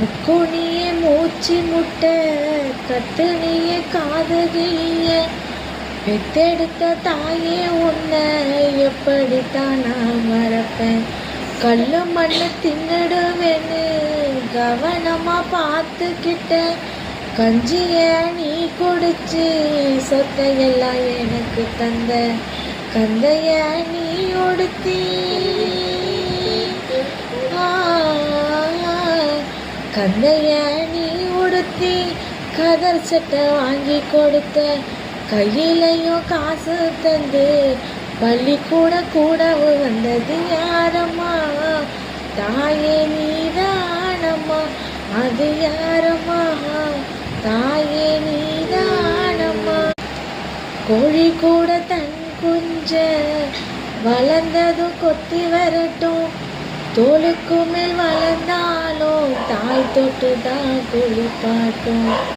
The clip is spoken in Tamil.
முக்குனிய மூச்சு முட்டை கத்துனிய காதகிய பெத்தெடுத்த தாயே உன்னை எப்படித்தான் நான் மறப்பேன். கல்லு மண்ணு தின்னுடுவேன்னு கவனமா பார்த்துக்கிட்ட கஞ்சிய நீ குடிச்சு சொத்தையெல்லாம் எனக்கு தந்த கந்தைய நீ ஒடுத்தி கந்தைய நீ உடுத்தி கதர் சட்டை வாங்கி கொடுத்த கையிலையும் காசு தந்து பள்ளிக்கூட கூடவும் வந்தது யாரம்மா? தாயே நீதானம்மா, அது யாரம்மா? தாயே நீதானம்மா. கோழி கூட தன் குஞ்ச வளர்ந்ததும் கொத்தி வரட்டும், தோளுக்கு மேல் வளர்ந்தாலும் தாய் தொட்டு தான் குளிப்பாட்டும்.